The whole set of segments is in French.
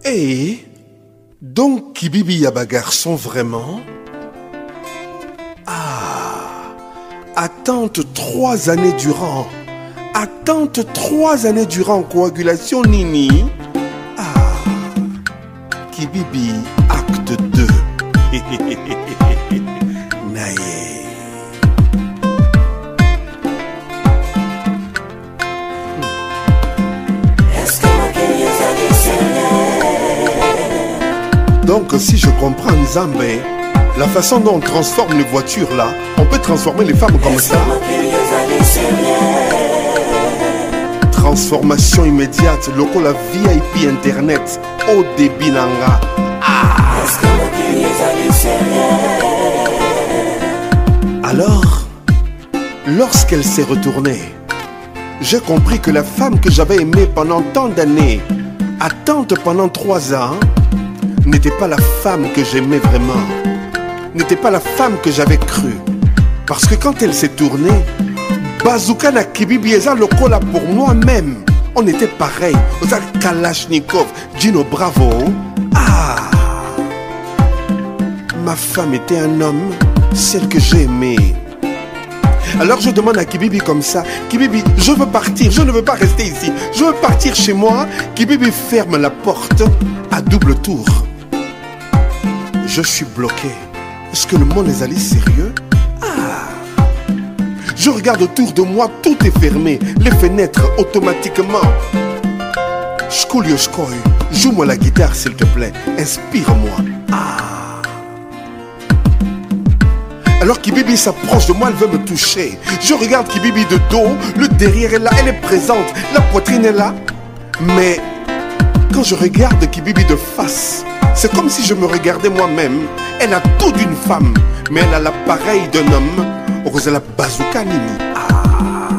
Et donc Kibibi Yaba garçon vraiment? Ah, attente 3 années durant. Attente 3 années durant coagulation Nini. Ah, Kibibi acte 2. Naïe. Donc si je comprends Nzambe, la façon dont on transforme les voitures là, on peut transformer les femmes comme ça. Transformation immédiate, lokola VIP internet, au débit nanga. Alors, lorsqu'elle s'est retournée, j'ai compris que la femme que j'avais aimée pendant tant d'années, attente pendant 3 ans, n'était pas la femme que j'aimais vraiment, n'était pas la femme que j'avais cru. Parce que quand elle s'est tournée, Bazooka na Kibibi eza lokola pour moi-même. On était pareil. Oza Kalachnikov, Gino Bravo. Ah, ma femme était un homme, celle que j'ai aimée. Alors je demande à Kibibi comme ça, Kibibi, je veux partir, je ne veux pas rester ici, je veux partir chez moi. Kibibi ferme la porte à double tour. Je suis bloqué. Est-ce que le monde est allé sérieux? Ah, je regarde autour de moi, tout est fermé, les fenêtres automatiquement. Shkoulio Shkoy, joue-moi la guitare s'il te plaît, inspire-moi. Ah. Alors Kibibi s'approche de moi, elle veut me toucher. Je regarde Kibibi de dos, le derrière est là, elle est présente, la poitrine est là. Mais quand je regarde Kibibi de face, c'est comme si je me regardais moi-même. Elle a tout d'une femme, mais elle a l'appareil d'un homme. Rosé la bazooka Nini. Ah.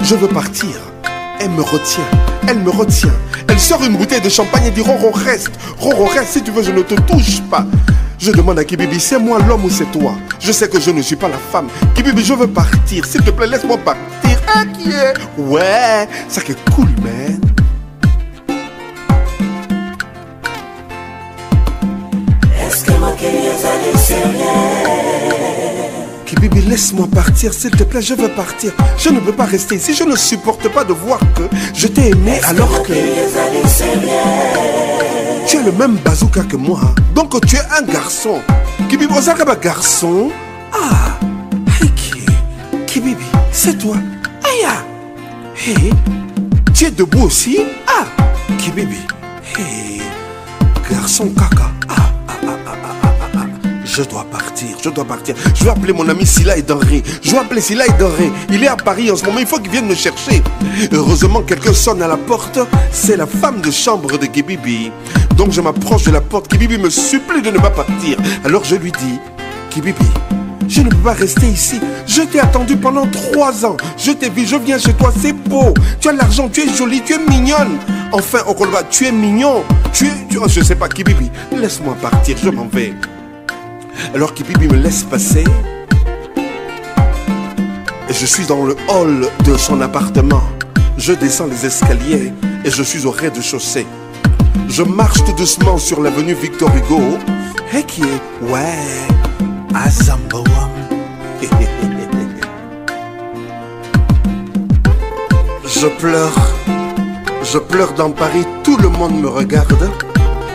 Je veux partir. Elle me retient. Elle me retient. Elle sort une bouteille de champagne et dit Roro reste. Roro reste, si tu veux, je ne te touche pas. Je demande à Kibibi, c'est moi l'homme ou c'est toi? Je sais que je ne suis pas la femme. Kibibi, je veux partir. S'il te plaît, laisse-moi partir. Ah, qui est? Ouais, ça qui est cool, man. Kibibi, laisse-moi partir, s'il te plaît, je veux partir. Je ne peux pas rester ici, je ne supporte pas de voir que je t'ai aimé alors que... Tu es le même bazooka que moi, donc tu es un garçon. Kibibi, Osaka garçon. Ah, Heiki, Kibibi, c'est toi. Aya, hey, tu es debout aussi. Ah, Kibibi, hey, garçon caca. Je dois partir, je dois partir. Je vais appeler mon ami Sila et Denré. Je vais appeler Sila et Denré. Il est à Paris en ce moment, il faut qu'il vienne me chercher. Heureusement, quelqu'un sonne à la porte. C'est la femme de chambre de Kibibi. Donc je m'approche de la porte. Kibibi me supplie de ne pas partir. Alors je lui dis, Kibibi, je ne peux pas rester ici. Je t'ai attendu pendant 3 ans. Je t'ai vu, je viens chez toi, c'est beau. Tu as l'argent, tu es jolie, tu es mignonne. Enfin, Okolba, tu es mignon. Je sais pas, Kibibi, laisse-moi partir, je m'en vais. Alors Kibibi me laisse passer et je suis dans le hall de son appartement. Je descends les escaliers et je suis au rez-de-chaussée. Je marche tout doucement sur l'avenue Victor Hugo. Et qui est, ouais, Azambawam. Je pleure dans Paris, tout le monde me regarde.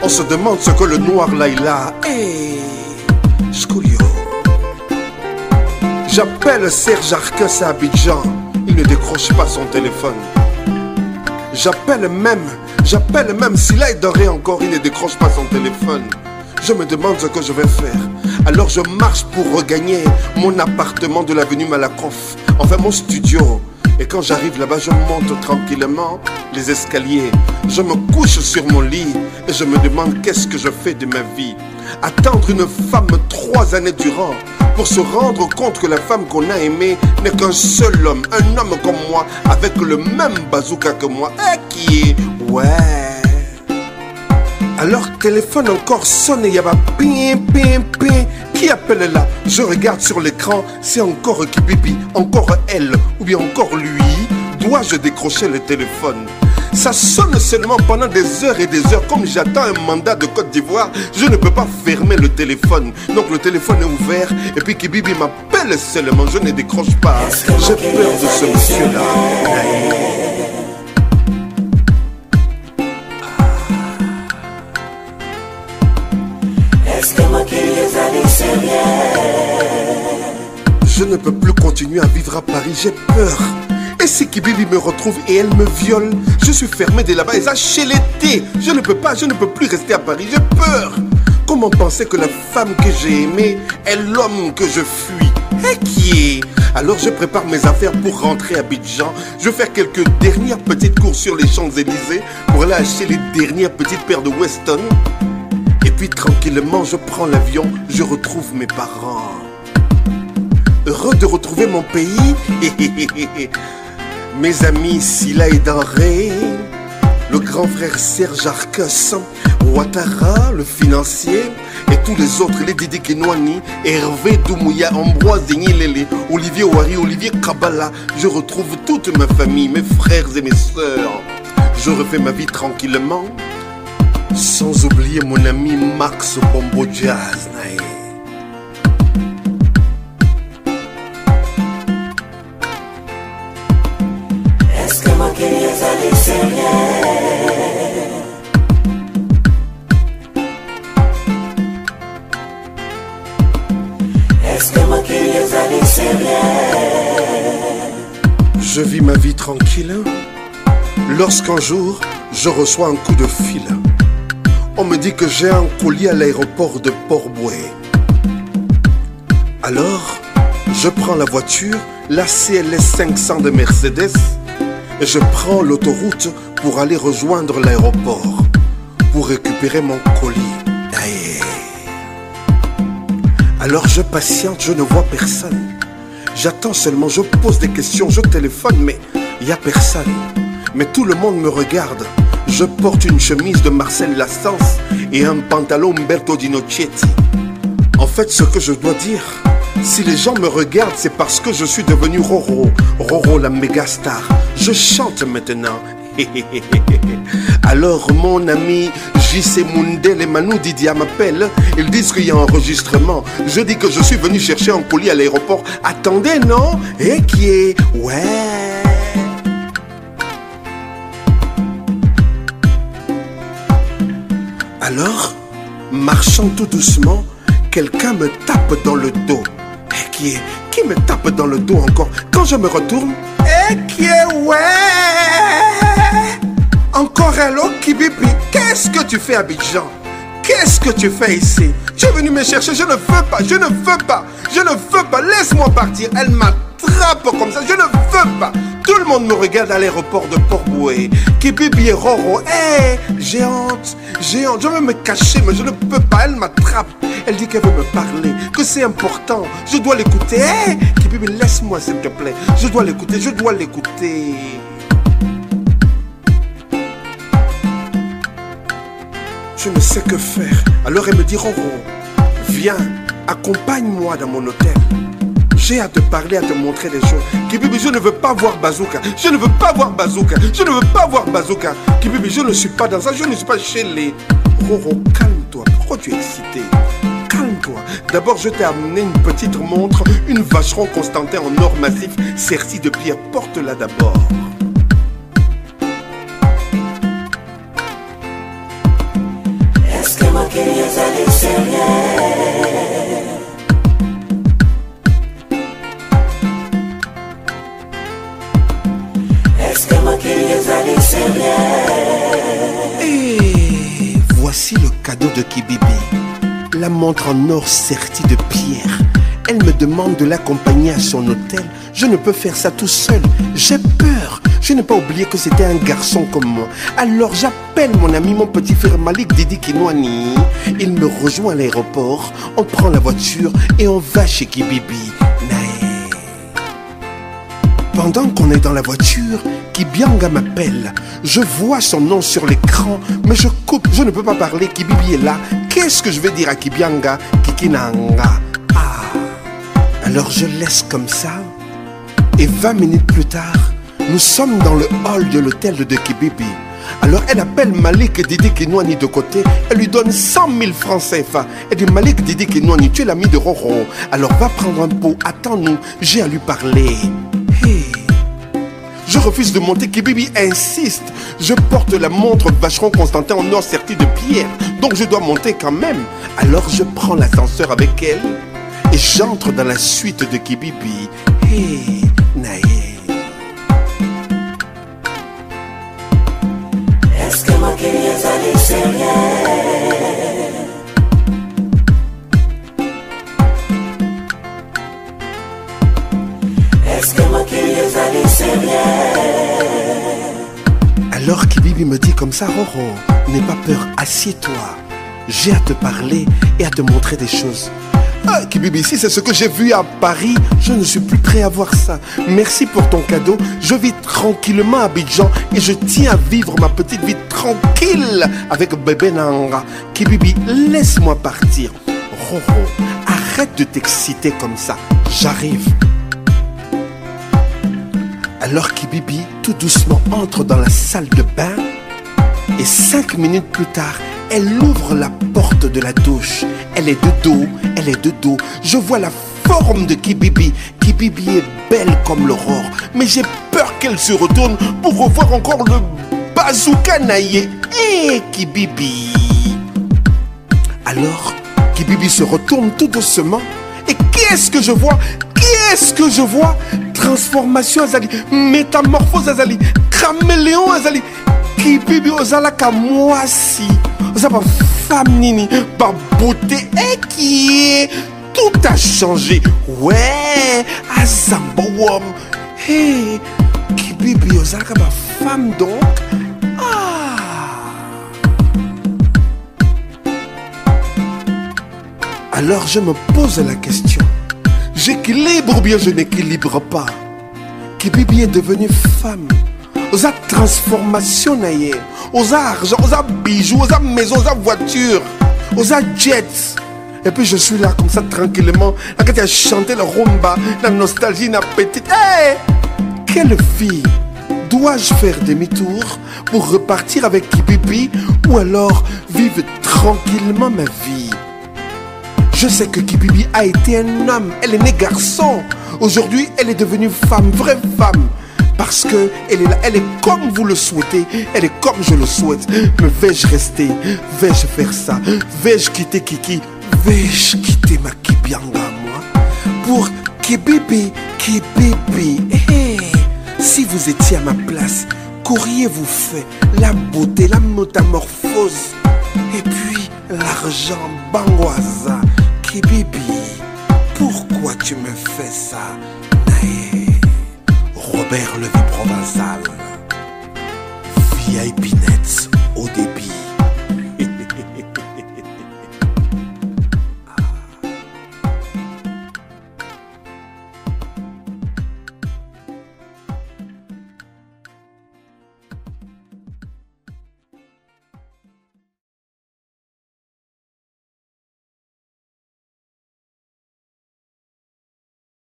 On se demande ce que le noir là il a. Hey. Shkoulio. J'appelle Serge Arcus à Abidjan. Il ne décroche pas son téléphone. J'appelle même s'il a doré encore, il ne décroche pas son téléphone. Je me demande ce que je vais faire. Alors je marche pour regagner mon appartement de l'avenue Malakoff. Enfin mon studio. Et quand j'arrive là-bas, je monte tranquillement les escaliers. Je me couche sur mon lit et je me demande qu'est-ce que je fais de ma vie. Attendre une femme 3 années durant pour se rendre compte que la femme qu'on a aimée n'est qu'un seul homme, un homme comme moi, avec le même bazooka que moi, et qui est... Ouais... Alors téléphone encore sonne et il y a pas ping ping ping. Qui appelle là? Je regarde sur l'écran, c'est encore Kibibi, encore elle, ou bien encore lui. Dois-je décrocher le téléphone? Ça sonne seulement pendant des heures et des heures. Comme j'attends un mandat de Côte d'Ivoire, je ne peux pas fermer le téléphone. Donc le téléphone est ouvert et puis Kibibi m'appelle seulement. Je ne décroche pas. J'ai peur de ce monsieur-là. Je ne peux plus continuer à vivre à Paris, j'ai peur. Et si Kibibi me retrouve et elle me viole, je suis fermé de là-bas et ça chez l'été. Je ne peux plus rester à Paris, j'ai peur. Comment penser que la femme que j'ai aimée est l'homme que je fuis? Et qui est? Alors je prépare mes affaires pour rentrer à Abidjan. Je vais faire quelques dernières petites courses sur les Champs-Élysées pour aller acheter les dernières petites paires de Weston. Et puis tranquillement je prends l'avion, je retrouve mes parents. Heureux de retrouver mon pays. Mes amis Sila et Denré, le grand frère Serge Arcus, Ouattara, le financier, et tous les autres, les Didi Kenouani, Hervé Doumouya, Ambroise Denyilele, Olivier Ouari, Olivier Kabala. Je retrouve toute ma famille, mes frères et mes sœurs. Je refais ma vie tranquillement, sans oublier mon ami Max Bombo Jazz. Est-ce que mon cœur c'est rien? Est-ce que mon cœur c'est rien? Je vis ma vie tranquille lorsqu'un jour je reçois un coup de fil. On me dit que j'ai un colis à l'aéroport de Port-Boué. Alors, je prends la voiture, la CLS 500 de Mercedes, et je prends l'autoroute pour aller rejoindre l'aéroport, pour récupérer mon colis. Aïe. Alors je patiente, je ne vois personne. J'attends seulement, je pose des questions, je téléphone, mais il n'y a personne. Mais tout le monde me regarde. Je porte une chemise de Marcel Lassens et un pantalon Umberto Dinochetti. En fait, ce que je dois dire, si les gens me regardent, c'est parce que je suis devenu Roro. Roro, la méga star. Je chante maintenant. Alors mon ami JC Mundel et Manu Didia m'appellent. Ils disent qu'il y a un enregistrement. Je dis que je suis venu chercher un colis à l'aéroport. Attendez, non? Et qui est? Ouais. Alors, marchant tout doucement, quelqu'un me tape dans le dos. Et qui est? Qui me tape dans le dos encore? Quand je me retourne, et qui est? Ouais. Encore hello Kibibi, qu'est-ce que tu fais à Abidjan? Qu'est-ce que tu fais ici? Tu es venu me chercher, je ne veux pas, je ne veux pas, je ne veux pas, laisse-moi partir. Elle m'attrape comme ça, je ne veux pas. Tout le monde me regarde à l'aéroport de Port-Boué. Kibibi et Roro, hé, j'ai honte, je veux me cacher, mais je ne peux pas, elle m'attrape. Elle dit qu'elle veut me parler, que c'est important, je dois l'écouter. Hé, Kibibi, laisse-moi s'il te plaît, je dois l'écouter, je dois l'écouter. Je ne sais que faire. Alors elle me dit, Roro, viens, accompagne-moi dans mon hôtel. J'ai à te parler, à te montrer des choses. Kibibi, je ne veux pas voir Bazooka. Je ne veux pas voir Bazooka. Je ne veux pas voir Bazooka. Kibibi, je ne suis pas dans ça. Je ne suis pas chez les... Roro, calme-toi. Pourquoi tu es excité? Calme-toi. D'abord, je t'ai amené une petite montre, une Vacheron Constantin en or massif, sertie de pierre. Porte-la d'abord. Est-ce que mon cœur c'est rien? Est-ce que mon cœur c'est rien? Et voici le cadeau de Kibibi. La montre en or sertie de pierre. Elle me demande de l'accompagner à son hôtel. Je ne peux faire ça tout seul. J'ai peur. Je n'ai pas oublié que c'était un garçon comme moi. Alors j'appelle mon ami, mon petit frère Malik Didi Kinouani. Il me rejoint à l'aéroport. On prend la voiture et on va chez Kibibi. Pendant qu'on est dans la voiture, Kibianga m'appelle. Je vois son nom sur l'écran, mais je coupe. Je ne peux pas parler. Kibibi est là. Qu'est-ce que je vais dire à Kibianga? Kikinanga. Alors je laisse comme ça. Et 20 minutes plus tard, nous sommes dans le hall de l'hôtel de Kibibi. Alors elle appelle Malik Didi Kinwani de côté. Elle lui donne 100 000 francs CFA. Elle dit Malik Didi Kinwani, tu es l'ami de Roro. Alors va prendre un pot, attends-nous, j'ai à lui parler. Hey. Je refuse de monter, Kibibi insiste. Je porte la montre Vacheron Constantin en or serti de pierre. Donc je dois monter quand même. Alors je prends l'ascenseur avec elle. Et j'entre dans la suite de Kibibi. Hey, Naé. Est-ce que ma querida est sérieuse? Est-ce que ma querida est sérieuse? Alors Kibibi me dit comme ça, Roro, n'aie pas peur, assieds-toi. J'ai à te parler et à te montrer des choses. Ah, Kibibi, si c'est ce que j'ai vu à Paris, je ne suis plus prêt à voir ça. Merci pour ton cadeau. Je vis tranquillement à Abidjan et je tiens à vivre ma petite vie tranquille avec bébé Nanga. Kibibi, laisse-moi partir. Roro, arrête de t'exciter comme ça. J'arrive. Alors Kibibi, tout doucement, entre dans la salle de bain et 5 minutes plus tard, elle ouvre la porte de la douche. Elle est de dos, elle est de dos. Je vois la forme de Kibibi. Kibibi est belle comme l'aurore. Mais j'ai peur qu'elle se retourne pour revoir encore le bazooka Naïe. Hé, Kibibi. Alors, Kibibi se retourne tout doucement. Et qu'est-ce que je vois? Qu'est-ce que je vois? Transformation Azali, métamorphose Azali, caméléon Azali. Kibibi ozalaka mwasi. Ozaba femme nini, par beauté et qui est tout a changé. Ouais, Azambawom. Hey, Kibibi ozalaka ba femme donc. Ah. Alors je me pose la question. J'équilibre ou bien je n'équilibre pas? Kibibi est devenue femme. Osa transformation naïe. Osa argent, osa bijoux, osa maison, osa voiture, osa jets. Et puis je suis là comme ça tranquillement. Là quand tu as chanté le rumba, la nostalgie, la petite. Hey! Quelle fille! Dois-je faire demi-tour pour repartir avec Kibibi ou alors vivre tranquillement ma vie? Je sais que Kibibi a été un homme, elle est née garçon. Aujourd'hui, elle est devenue femme, vraie femme. Parce que elle est là, elle est comme vous le souhaitez, elle est comme je le souhaite. Mais vais-je rester? Vais-je faire ça? Vais-je quitter Kiki? Vais-je quitter ma Kibianga, moi? Pour Kibibi, Kibibi. Hey, si vous étiez à ma place, qu'auriez-vous fait? La beauté, la métamorphose. Et puis, l'argent, Bangwaza. Kibibi, pourquoi tu me fais ça? Naé. Robert Levi Provençal, VIP Net.